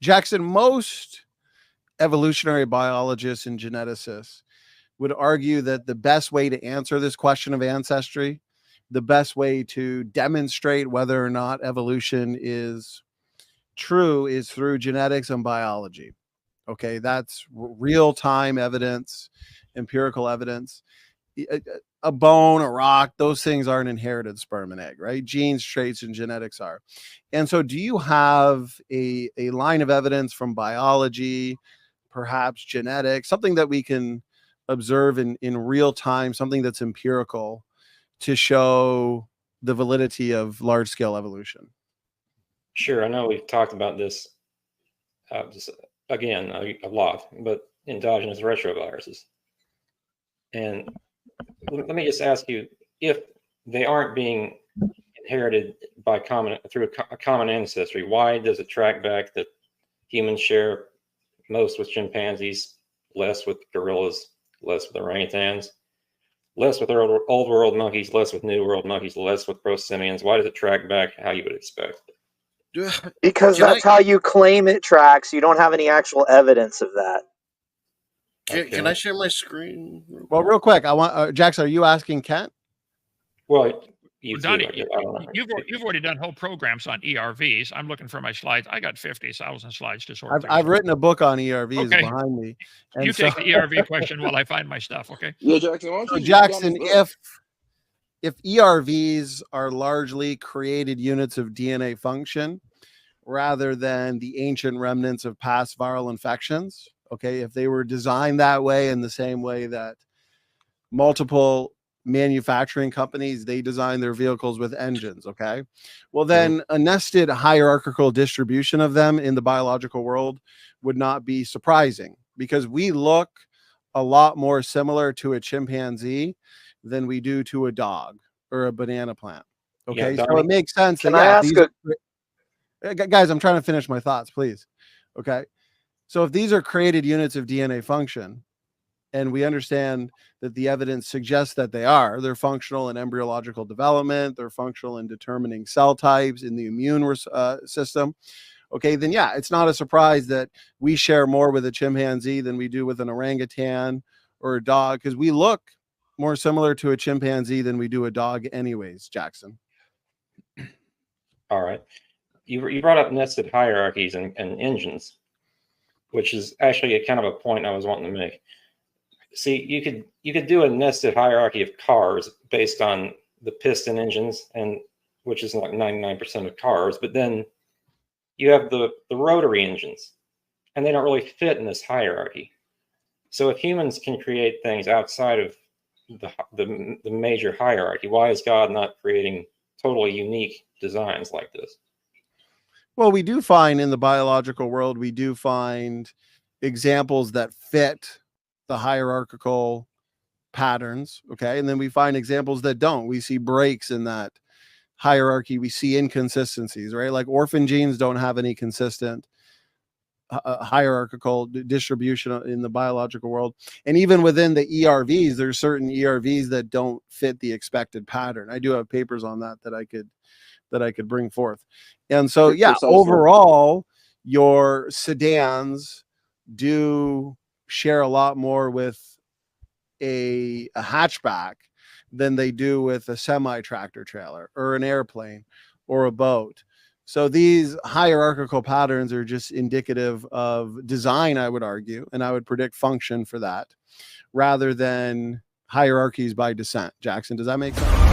Jackson, most evolutionary biologists and geneticists would argue that the best way to answer this question of ancestry, the best way to demonstrate whether or not evolution is true, is through genetics and biology. Okay, that's real-time evidence, empirical evidence. A bone, a rock, those things aren't inherited, sperm and egg, right? Genes, traits, and genetics are. And so do you have a line of evidence from biology, perhaps genetics, something that we can observe in real time, something that's empirical to show the validity of large-scale evolution? Sure, I know we've talked about this just again a lot, but endogenous retroviruses. And let me just ask you, if they aren't being inherited by through a common ancestry, why does it track back that humans share most with chimpanzees, less with gorillas, less with orangutans, less with old world monkeys, less with new world monkeys, less with prosimians? Why does it track back how you would expect? Because that's how you claim it tracks. You don't have any actual evidence of that. Can I share my screen? Well, real quick, I want Jackson. Are you asking Kent? Well, you've already done whole programs on ERVs. I'm looking for my slides. I got 50,000 slides to sort through. I've written a book on ERVs behind me. And you take the ERV question while I find my stuff, okay? Yeah, Jackson. So Jackson, if ERVs are largely created units of DNA function rather than the ancient remnants of past viral infections, okay, if they were designed that way in the same way that multiple manufacturing companies, they design their vehicles with engines, okay, well then a nested hierarchical distribution of them in the biological world would not be surprising, because we look a lot more similar to a chimpanzee than we do to a dog or a banana plant. Okay, so it makes sense. Can I ask guys, I'm trying to finish my thoughts, please. Okay, so if these are created units of DNA function, and we understand that the evidence suggests that they're functional in embryological development, they're functional in determining cell types in the immune system, okay, then yeah, it's not a surprise that we share more with a chimpanzee than we do with an orangutan or a dog, because we look more similar to a chimpanzee than we do a dog anyways, Jackson. All right. You brought up nested hierarchies and engines, which is actually a kind of a point I was wanting to make. See, you could do a nested hierarchy of cars based on the piston engines, and which is like 99% of cars, but then you have the rotary engines, and they don't really fit in this hierarchy. So if humans can create things outside of the major hierarchy, why is God not creating totally unique designs like this? Well, we do find in the biological world, we do find examples that fit the hierarchical patterns, okay, and then we find examples that don't. We see breaks in that hierarchy. We see inconsistencies, right? Like orphan genes don't have any consistent hierarchical distribution in the biological world. And even within the ERVs, there's certain ERVs that don't fit the expected pattern. I do have papers on that I could bring forth. And so, yeah, overall, your sedans do share a lot more with a hatchback than they do with a semi-tractor trailer or an airplane or a boat. So these hierarchical patterns are just indicative of design, I would argue, and I would predict function for that, rather than hierarchies by descent. Jackson, does that make sense?